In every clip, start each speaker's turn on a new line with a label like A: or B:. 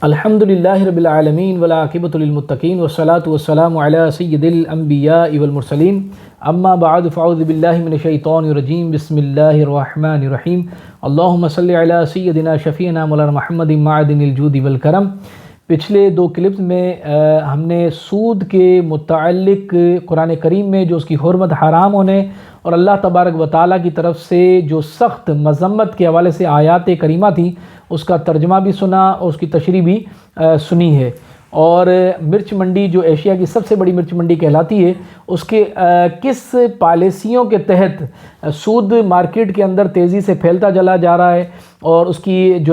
A: الحمدللہ رب العالمین والعاقبۃ للمتقین والصلاۃ والسلام علی سید الانبیاء والمرسلین اما بعد فاعوذ باللہ من الشیطان الرجیم بسم اللہ الرحمن الرحیم اللہم صلی علی سیدنا شفیعنا مولانا محمد معدن الجود والکرم۔ پچھلے دو کلپس میں ہم نے سود کے متعلق قرآن کریم میں جو اس کی حرمت حرام ہونے اور اللہ تبارک و تعالیٰ کی طرف سے جو سخت مذمت کے حوالے سے آیات کریمہ تھی اس کا ترجمہ بھی سنا اور اس کی تشریح بھی سنی ہے، اور مرچ منڈی جو ایشیا کی سب سے بڑی مرچ منڈی کہلاتی ہے اس کے کس پالیسیوں کے تحت سود مارکیٹ کے اندر تیزی سے پھیلتا چلا جا رہا ہے اور اس کی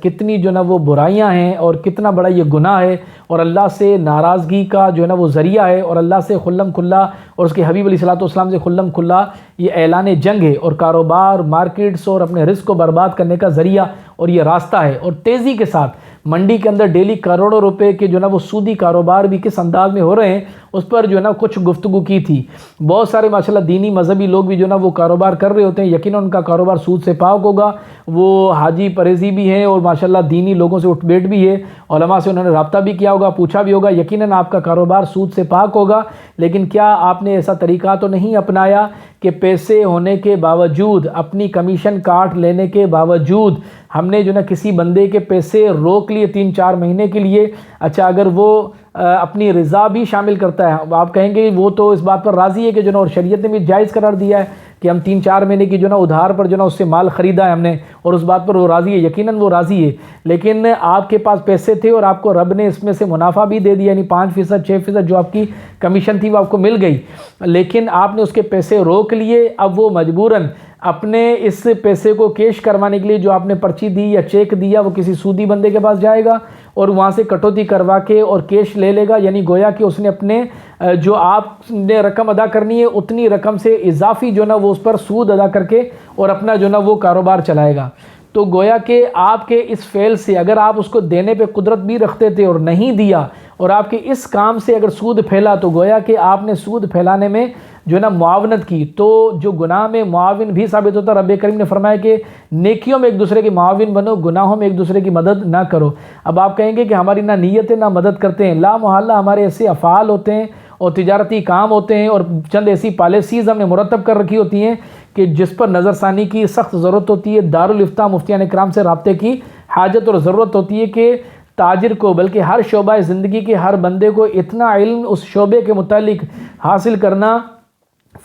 A: کتنی وہ برائیاں ہیں اور کتنا بڑا یہ گناہ ہے اور اللہ سے ناراضگی کا وہ ذریعہ ہے اور اللہ سے خلم کھلا اور اس کے حبیب علیہ الصلوۃ والسلام سے خلم کھلا یہ اعلان جنگ ہے اور کاروبار مارکیٹس اور اپنے رزق کو برباد کرنے کا ذریعہ اور یہ راستہ ہے، اور تیزی کے ساتھ منڈی کے اندر ڈیلی کروڑوں روپے کے وہ سودی کاروبار بھی کس انداز میں ہو رہے ہیں اس پر کچھ گفتگو کی تھی۔ بہت سارے ماشاءاللہ دینی مذہبی لوگ بھی وہ کاروبار کر رہے ہوتے ہیں، یقیناً ان کا کاروبار سود سے پاک ہوگا، وہ حاجی پرہیزی بھی ہیں اور ماشاءاللہ دینی لوگوں سے اٹھ بیٹھ بھی ہے، علماء سے انہوں نے رابطہ بھی کیا ہوگا، پوچھا بھی ہوگا، یقیناً آپ کا کاروبار سود سے پاک ہوگا۔ لیکن کیا آپ نے ایسا طریقہ تو نہیں اپنایا کہ پیسے ہونے کے باوجود، اپنی کمیشن کاٹ لینے کے باوجود ہم نے کسی بندے کے پیسے روک لیے 3-4 مہینے کے لیے؟ اچھا، اگر وہ اپنی رضا بھی شامل کرتا ہے، آپ کہیں گے وہ تو اس بات پر راضی ہے کہ اور شریعت نے بھی جائز قرار دیا ہے کہ ہم 3-4 مہینے کی ادھار پر اس سے مال خریدا ہے ہم نے اور اس بات پر وہ راضی ہے، یقیناً وہ راضی ہے، لیکن آپ کے پاس پیسے تھے اور آپ کو رب نے اس میں سے منافع بھی دے دیا، یعنی 5%، 6% جو آپ کی کمیشن تھی وہ آپ کو مل گئی، لیکن آپ نے اس کے پیسے روک لیے۔ اب وہ مجبوراً اپنے اس پیسے کو کیش کروانے کے لیے جو آپ نے پرچی دی یا چیک دیا وہ کسی سودی بندے کے پاس جائے گا اور وہاں سے کٹوتی کروا کے اور کیش لے لے گا، یعنی گویا کہ اس نے اپنے جو آپ نے رقم ادا کرنی ہے اتنی رقم سے اضافی وہ اس پر سود ادا کر کے اور اپنا وہ کاروبار چلائے گا۔ تو گویا کہ آپ کے اس فعل سے اگر آپ اس کو دینے پہ قدرت بھی رکھتے تھے اور نہیں دیا اور آپ کے اس کام سے اگر سود پھیلا تو گویا کہ آپ نے سود پھیلانے میں معاونت کی، تو جو گناہ میں معاون بھی ثابت ہوتا۔ رب کریم نے فرمایا کہ نیکیوں میں ایک دوسرے کے معاون بنو، گناہوں میں ایک دوسرے کی مدد نہ کرو۔ اب آپ کہیں گے کہ ہماری نہ نیتیں نہ مدد کرتے ہیں، لا محالہ ہمارے ایسے افعال ہوتے ہیں اور تجارتی کام ہوتے ہیں اور چند ایسی پالیسیز ہم نے مرتب کر رکھی ہوتی ہیں کہ جس پر نظر ثانی کی سخت ضرورت ہوتی ہے۔ دارالافتاء مفتیان کرام سے رابطے کی حاجت اور ضرورت ہوتی ہے کہ تاجر کو، بلکہ ہر شعبہ زندگی کے ہر بندے کو اتنا علم اس شعبے کے متعلق حاصل کرنا،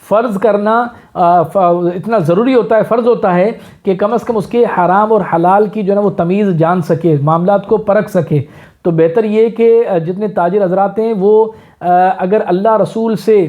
A: فرض کرنا اتنا ضروری ہوتا ہے، فرض ہوتا ہے کہ کم از کم اس کے حرام اور حلال کی وہ تمیز جان سکے، معاملات کو پرکھ سکے۔ تو بہتر یہ کہ جتنے تاجر حضرات ہیں وہ اگر اللہ رسول سے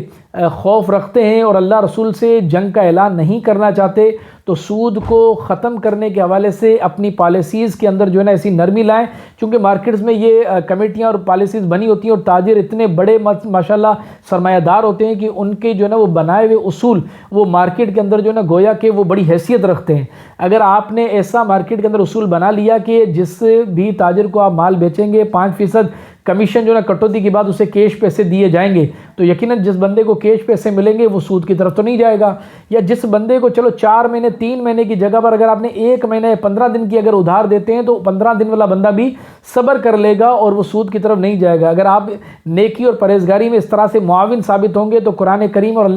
A: خوف رکھتے ہیں اور اللہ رسول سے جنگ کا اعلان نہیں کرنا چاہتے تو سود کو ختم کرنے کے حوالے سے اپنی پالیسیز کے اندر ایسی نرمی لائیں، چونکہ مارکیٹس میں یہ کمیٹیاں اور پالیسیز بنی ہوتی ہیں اور تاجر اتنے بڑے ماشاءاللہ سرمایہ دار ہوتے ہیں کہ ان کے وہ بنائے ہوئے اصول وہ مارکیٹ کے اندر گویا کہ وہ بڑی حیثیت رکھتے ہیں۔ اگر آپ نے ایسا مارکیٹ کے اندر اصول بنا لیا کہ جس بھی تاجر کو آپ مال بیچیں گے 5% کمیشن کٹوتی کے بعد اسے کیش پیسے دیے جائیں گے، تو یقیناً جس بندے کو کیش پیسے ملیں گے وہ سود کی طرف تو نہیں جائے گا، یا جس بندے کو چلو 4 مہینے 3 مہینے کی جگہ پر اگر آپ نے 1 مہینے 15 دن کی اگر ادھار دیتے ہیں تو 15 دن والا بندہ بھی صبر کر لے گا اور وہ سود کی طرف نہیں جائے گا۔ اگر آپ نیکی اور پرہیزگاری میں اس طرح سے معاون ثابت ہوں گے تو قرآن کریم اور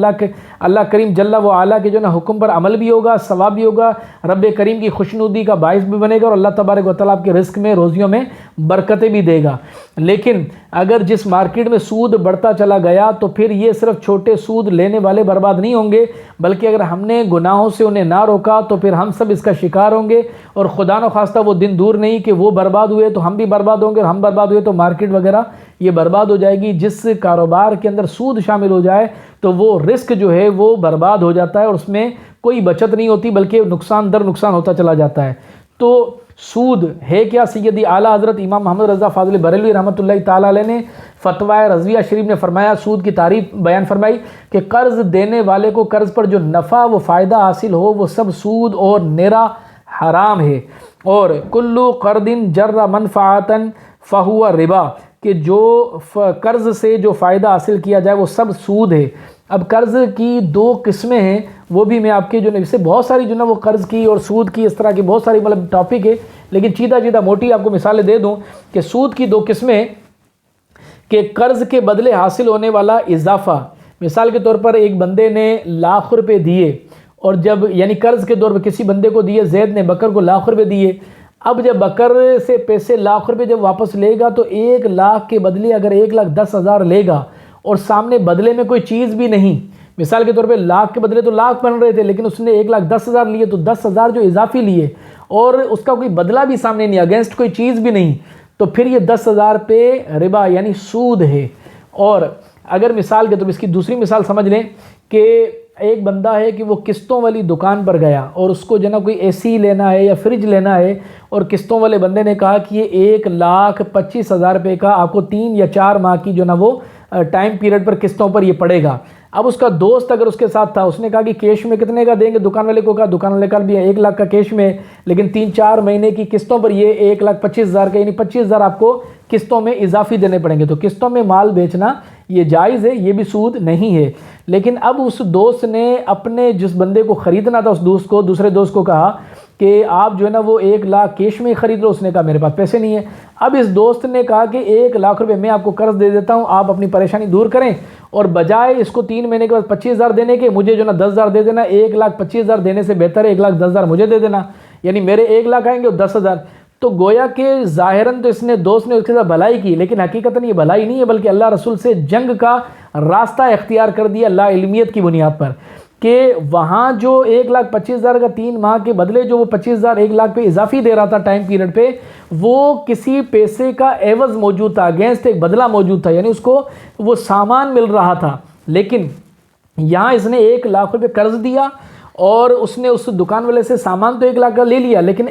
A: اللہ کریم جل و علا کے حکم پر عمل بھی ہوگا، ثواب بھی ہوگا، رب کریم کی خوشنودی کا باعث بھی بنے گا اور اللہ تبارک و تعالیٰ آپ کے رزق میں، روزیوں میں برکتیں بھی دے گا۔ لیکن اگر جس مارکیٹ میں سود بڑھتا چلا گیا تو پھر یہ صرف چھوٹے سود لینے والے برباد نہیں ہوں گے، بلکہ اگر ہم نے گناہوں سے انہیں نہ روکا تو پھر ہم سب اس کا شکار ہوں گے، اور خدا نخواستہ وہ دن دور نہیں کہ وہ برباد ہوئے تو ہم بھی برباد ہوں گے، اور ہم برباد ہوئے تو مارکیٹ وغیرہ یہ برباد ہو جائے گی۔ جس کاروبار کے اندر سود شامل ہو جائے تو وہ رزق وہ برباد ہو جاتا ہے اور اس میں کوئی بچت نہیں ہوتی بلکہ نقصان در نقصان ہوتا چلا جاتا ہے۔ تو سود ہے کیا؟ سیدی اعلیٰ حضرت امام محمد رضا فاضل بریلوی رحمۃ اللہ تعالیٰ علیہ نے فتویٰ رضویہ شریف میں فرمایا، سود کی تعریف بیان فرمائی کہ قرض دینے والے کو قرض پر جو نفع و فائدہ حاصل ہو وہ سب سود اور نیرا حرام ہے، اور کلو قرض جر منفعتا فہو ربا، کہ جو قرض سے جو فائدہ حاصل کیا جائے وہ سب سود ہے، اب قرض کی دو قسمیں ہیں، وہ بھی میں آپ کے جو ہے اس سے بہت ساری جو ہے وہ قرض کی اور سود کی اس طرح کی بہت ساری مطلب ٹاپک ہے، لیکن چیدہ موٹی آپ کو مثالیں دے دوں کہ سود کی دو قسمیں کہ قرض کے بدلے حاصل ہونے والا اضافہ. مثال کے طور پر ایک بندے نے لاکھ روپے دیے، اور جب یعنی قرض کے طور پر کسی بندے کو دیے، زید نے بکر کو لاکھ روپے دیے. اب جب بکر سے پیسے لاکھ روپے جب واپس لے گا تو 1,00,000 کے بدلے اگر 1,10,000 لے گا اور سامنے بدلے میں کوئی چیز بھی نہیں، مثال کے طور پہ لاکھ کے بدلے تو لاکھ بن رہے تھے لیکن اس نے 1,10,000 لیے، تو 10,000 جو اضافی لیے اور اس کا کوئی بدلہ بھی سامنے نہیں، اگینسٹ کوئی چیز بھی نہیں، تو پھر یہ 10,000 پہ ربا یعنی سود ہے. اور اگر مثال کے طور پر اس کی دوسری مثال سمجھ لیں کہ ایک بندہ ہے کہ وہ قسطوں والی دکان پر گیا اور اس کو جو نا کوئی اے سی لینا ہے یا فریج لینا ہے، اور قسطوں والے بندے نے کہا کہ یہ 1,25,000 روپے کا آپ کو 3 یا 4 ماہ کی جو نا وہ ٹائم پیریڈ پر قسطوں پر یہ پڑے گا. اب اس کا دوست اگر اس کے ساتھ تھا، اس نے کہا کہ کیش میں کتنے کا دیں گے، دکان والے کو کہا، دکان والے کا بھی 1,00,000 کا کیش میں، لیکن 3-4 مہینے کی قسطوں پر یہ 1,25,000 کا یعنی 25,000 آپ کو قسطوں میں اضافی دینے پڑیں گے. تو قسطوں میں مال بیچنا یہ جائز ہے، یہ بھی سود نہیں ہے. لیکن اب اس دوست نے اپنے جس بندے کو خریدنا تھا، اس دوست کو دوسرے دوست کو کہا کہ آپ جو ہے نا وہ 1,00,000 کیش میں خرید لو. اس نے کہا میرے پاس پیسے نہیں ہیں. اب اس دوست نے کہا کہ 1,00,000 روپے میں آپ کو قرض دے دیتا ہوں، آپ اپنی پریشانی دور کریں، اور بجائے اس کو 3 مہینے کے بعد 25,000 دینے کے مجھے جو نا 10,000 دے دینا. 1,25,000 دینے سے بہتر ہے 1,10,000 مجھے دے دینا، یعنی میرے 1,00,000 آئیں گے اور 10,000. تو گویا کہ ظاہراً تو اس نے دوست نے اس کے ساتھ بھلائی کی، لیکن حقیقتاً یہ بھلائی نہیں ہے، بلکہ اللہ رسول سے جنگ کا راستہ اختیار کر دیا لا علمیت کی بنیاد پر، کہ وہاں جو 1,25,000 کا 3 ماہ کے بدلے جو وہ 25,000 1,00,000 پہ اضافی دے رہا تھا ٹائم پیریڈ پہ، وہ کسی پیسے کا عوض موجود تھا، اگینسٹ ایک بدلہ موجود تھا، یعنی اس کو وہ سامان مل رہا تھا. لیکن یہاں اس نے 1,00,000 روپے قرض دیا اور اس نے اس دکان والے سے سامان تو 1,00,000 کا لے لیا، لیکن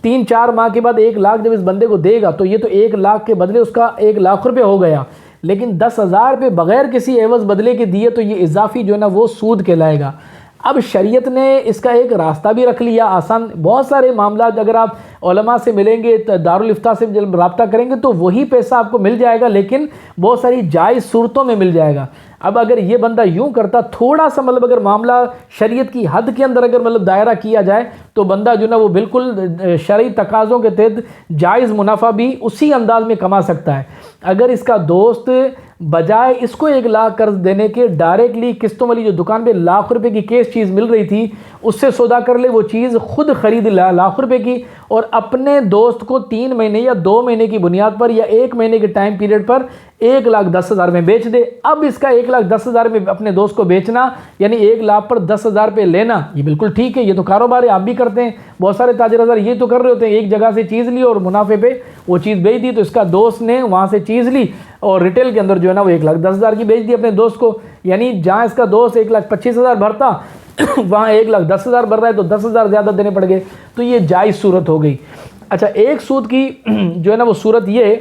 A: 3-4 ماہ کے بعد 1,00,000 جب اس بندے کو دے گا تو یہ تو 1,00,000 کے بدلے اس کا 1,00,000 روپے ہو گیا، لیکن 10,000 پہ بغیر کسی عوض بدلے کے دیے تو یہ اضافی جو ہے نا وہ سود کہلائے گا. اب شریعت نے اس کا ایک راستہ بھی رکھ لیا آسان. بہت سارے معاملات اگر آپ علماء سے ملیں گے، دارالافتاء سے جب رابطہ کریں گے تو وہی پیسہ آپ کو مل جائے گا، لیکن بہت ساری جائز صورتوں میں مل جائے گا. اب اگر یہ بندہ یوں کرتا، تھوڑا سا مطلب اگر معاملہ شریعت کی حد کے اندر اگر مطلب دائرہ کیا جائے تو بندہ جو نا وہ بالکل شرعی تقاضوں کے تحت جائز منافع بھی اسی انداز میں کما سکتا ہے. اگر اس کا دوست بجائے اس کو 1,00,000 قرض دینے کے ڈائریکٹلی قسطوں والی جو دکان پہ 1,00,000 روپے کی کیش چیز مل رہی تھی اس سے سودا کر لے، وہ چیز خود خرید 1,00,000 روپے کی، اور اپنے دوست کو 3 مہینے یا 2 مہینے کی بنیاد پر یا 1 مہینے کے ٹائم پیریڈ پر 1,10,000 میں بیچ دے. اب اس کا 1,10,000 میں اپنے دوست کو بیچنا یعنی 1,00,000 پر 10,000 پہ لینا، یہ بالکل ٹھیک ہے، یہ تو کاروبار ہے، آپ بھی کرتے ہیں. بہت سارے تاجر ہزار یہ تو کر رہے ہوتے ہیں، ایک جگہ سے چیز لی اور منافع پہ وہ چیز بیچ دی. تو اس کا دوست نے وہاں سے چیز لی اور ریٹیل کے اندر جو ہے نا وہ 1,10,000 کی بیچ دی اپنے دوست کو، یعنی جہاں اس کا دوست 1,25,000 بھرتا وہاں 1,10,000 بھر رہا ہے تو 10,000 زیادہ دینے پڑ گئے. تو یہ جائز صورت ہو گئی. اچھا، ایک سود کی جو ہے نا وہ صورت یہ ہے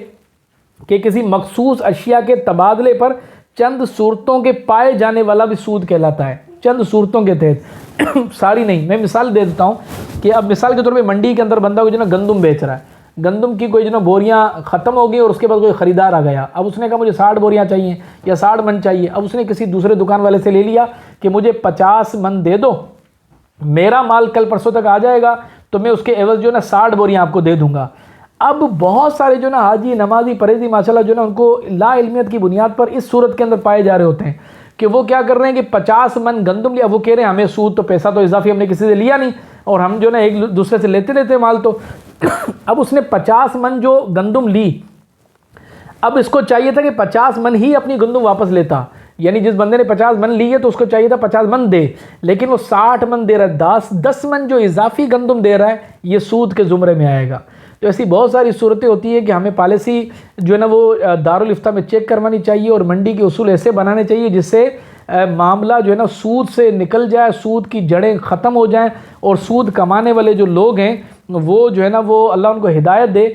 A: کہ کسی مخصوص اشیاء کے تبادلے پر چند صورتوں کے پائے جانے والا بھی سود کہلاتا ہے. چند صورتوں کے تحت، ساری نہیں. میں مثال دے دیتا ہوں کہ اب مثال کے طور پہ منڈی کے اندر بندہ کو جو ہے نا گندم بیچ رہا ہے، گندم کی کوئی جو نا بوریاں ختم ہو گئی اور اس کے بعد کوئی خریدار آ گیا. اب اس نے کہا مجھے 60 بوریاں چاہیے یا 60 من چاہیے. اب اس نے کسی دوسرے دکان والے سے لے لیا کہ مجھے 50 من دے دو، میرا مال کل پرسوں تک آ جائے گا تو میں اس کے عوض جو ہے نا 60 بوریاں آپ کو دے دوں گا. اب بہت سارے جو نا حاجی نمازی پرہیزی ماشاءاللہ جو نا ان کو لا علمیت کی بنیاد پر اس صورت کے اندر پائے جا رہے ہوتے ہیں کہ وہ کیا کر رہے ہیں کہ 50 من گندم لیا، وہ کہہ رہے ہیں ہمیں سود تو پیسہ تو اضافی ہم نے کسی سے لیا نہیں اور ہم جو نا ایک دوسرے سے لیتے مال. تو اب اس نے 50 من جو گندم لی، اب اس کو چاہیے تھا کہ 50 من ہی اپنی گندم واپس لیتا، یعنی جس بندے نے 50 من لی ہے تو اس کو چاہیے تھا 50 من دے، لیکن وہ 60 من دے رہا ہے. 10 من جو اضافی گندم دے رہا ہے یہ سود کے زمرے میں آئے گا. تو ایسی بہت ساری صورتیں ہوتی ہیں کہ ہمیں پالیسی جو ہے نا وہ دارالافتاء میں چیک کروانی چاہیے اور منڈی کے اصول ایسے بنانے چاہیے جس سے معاملہ جو ہے نا سود سے نکل جائے، سود کی جڑیں ختم ہو جائیں اور سود کمانے والے جو لوگ ہیں وہ جو ہے نا وہ اللہ ان کو ہدایت دے.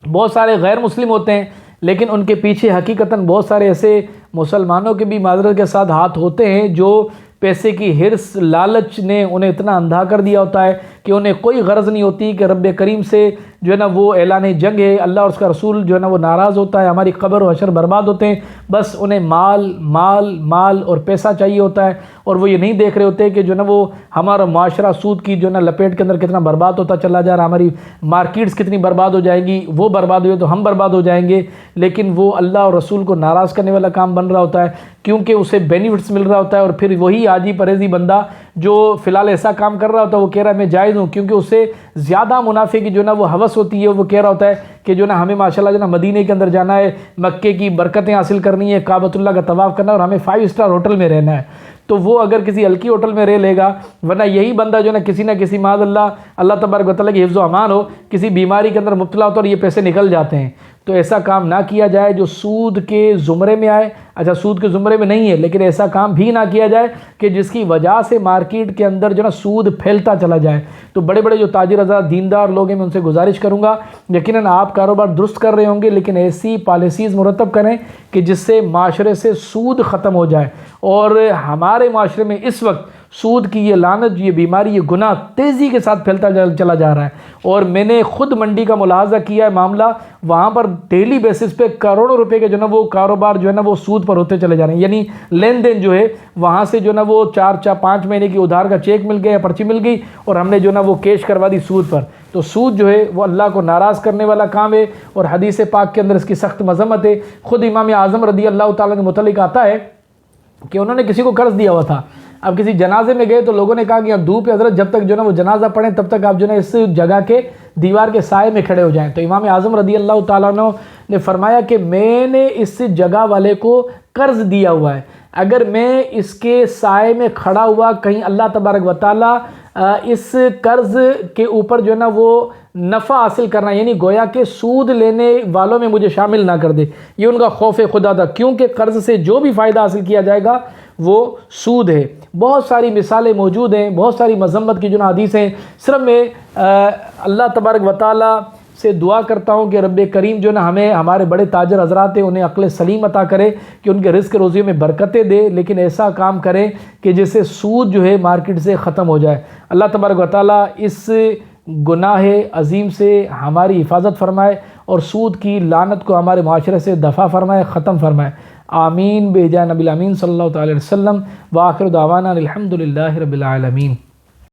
A: بہت سارے غیر مسلم ہوتے ہیں لیکن ان کے پیچھے حقیقتاً بہت سارے ایسے مسلمانوں کے بھی معذرت کے ساتھ ہاتھ ہوتے ہیں جو پیسے کی ہرس لالچ نے انہیں اتنا اندھا کر دیا ہوتا ہے کہ انہیں کوئی غرض نہیں ہوتی کہ رب کریم سے جو ہے نا وہ اعلان جنگ ہے، اللہ اور اس کا رسول جو ہے نا وہ ناراض ہوتا ہے، ہماری قبر و حشر برباد ہوتے ہیں، بس انہیں مال مال مال اور پیسہ چاہیے ہوتا ہے، اور وہ یہ نہیں دیکھ رہے ہوتے کہ جو ہے نا وہ ہمارا معاشرہ سود کی جو ہے نا لپیٹ کے اندر کتنا برباد ہوتا چلا جا رہا، ہماری مارکیٹس کتنی برباد ہو جائیں گی، وہ برباد ہوئے تو ہم برباد ہو جائیں گے، لیکن وہ اللہ اور رسول کو ناراض کرنے والا کام بن رہا ہوتا ہے، کیونکہ اسے بینیفٹس مل رہا ہوتا ہے، اور پھر وہی عاجی پرہیزی بندہ جو فی الحال ایسا کام کر رہا ہوتا ہے وہ کہہ رہا ہے میں جائز ہوں، کیونکہ اسے زیادہ منافع کی جو ہے نا وہ ہوس ہوتی ہے، وہ کہہ رہا ہوتا ہے کہ جو ہے نا ہمیں ماشاءاللہ جو ہے نا مدینے کے اندر جانا ہے، مکے کی برکتیں حاصل کرنی ہے، کعبۃ اللہ کا طواف کرنا ہے، اور ہمیں 5 اسٹار ہوٹل میں رہنا ہے، تو وہ اگر کسی ہلکی ہوٹل میں رہ لے گا، ورنہ یہی بندہ جو ہے نا کسی نہ کسی معاذ اللہ تبارک و تعالیٰ کی حفظ و امان ہو، کسی بیماری کے اندر مبتلا ہوتا ہے اور یہ پیسے نکل جاتے ہیں۔ تو ایسا کام نہ کیا جائے جو سود کے زمرے میں آئے، اچھا سود کے زمرے میں نہیں ہے لیکن ایسا کام بھی نہ کیا جائے کہ جس کی وجہ سے مارکیٹ کے اندر جو ہے نا سود پھیلتا چلا جائے۔ تو بڑے بڑے جو تاجر حضرات دیندار لوگ ہیں میں ان سے گزارش کروں گا، یقیناً آپ کاروبار درست کر رہے ہوں گے لیکن ایسی پالیسیز مرتب کریں کہ جس سے معاشرے سے سود ختم ہو جائے، اور ہمارے معاشرے میں اس وقت سود کی یہ لعنت، یہ بیماری، یہ گناہ تیزی کے ساتھ پھیلتا چلا جا رہا ہے، اور میں نے خود منڈی کا ملاحظہ کیا ہے معاملہ، وہاں پر ڈیلی بیسس پہ کروڑوں روپے کے جو ہے نا وہ کاروبار جو ہے نا وہ سود پر ہوتے چلے جا رہے ہیں، یعنی لین دین جو ہے وہاں سے جو ہے نا وہ 4-5 مہینے کی ادھار کا چیک مل گیا یا پرچی مل گئی اور ہم نے جو ہے نا وہ کیش کروا دی سود پر۔ تو سود جو ہے وہ اللہ کو ناراض کرنے والا کام ہے، اور حدیث پاک کے اندر اس کی سخت مذمت ہے۔ خود امام اعظم رضی اللہ تعالیٰ کے متعلق آتا ہے کہ انہوں نے کسی کو قرض دیا ہوا تھا، اب کسی جنازے میں گئے تو لوگوں نے کہا کہ یہاں دھوپ ہے حضرت، جب تک جو ہے نا وہ جنازہ پڑھیں تب تک آپ جو ہے نا اس جگہ کے دیوار کے سائے میں کھڑے ہو جائیں۔ تو امام اعظم رضی اللہ تعالیٰ عنہ نے فرمایا کہ میں نے اس جگہ والے کو قرض دیا ہوا ہے، اگر میں اس کے سائے میں کھڑا ہوا کہیں اللہ تبارک و تعالیٰ اس قرض کے اوپر جو ہے نا وہ نفع حاصل کرنا، یعنی گویا کہ سود لینے والوں میں مجھے شامل نہ کر دے، یہ ان کا خوف خدا تھا، کیونکہ قرض سے جو بھی فائدہ حاصل کیا جائے گا وہ سود ہے۔ بہت ساری مثالیں موجود ہیں، بہت ساری مذمت کی جو حدیث ہیں، صرف میں اللہ تبارک و تعالیٰ سے دعا کرتا ہوں کہ رب کریم جو ہے نا ہمیں، ہمارے بڑے تاجر حضرات ہیں انہیں عقل سلیم عطا کرے کہ ان کے رزق روزی میں برکتیں دے، لیکن ایسا کام کریں کہ جس سے سود جو ہے مارکیٹ سے ختم ہو جائے۔ اللہ تبارک و تعالیٰ اس گناہ عظیم سے ہماری حفاظت فرمائے اور سود کی لعنت کو ہمارے معاشرے سے دفع فرمائے، ختم فرمائے، آمین بجاہ نبی الامین صلی اللہ تعالی علیہ وسلم، وآخر دعوانا الحمد للہ رب العالمین۔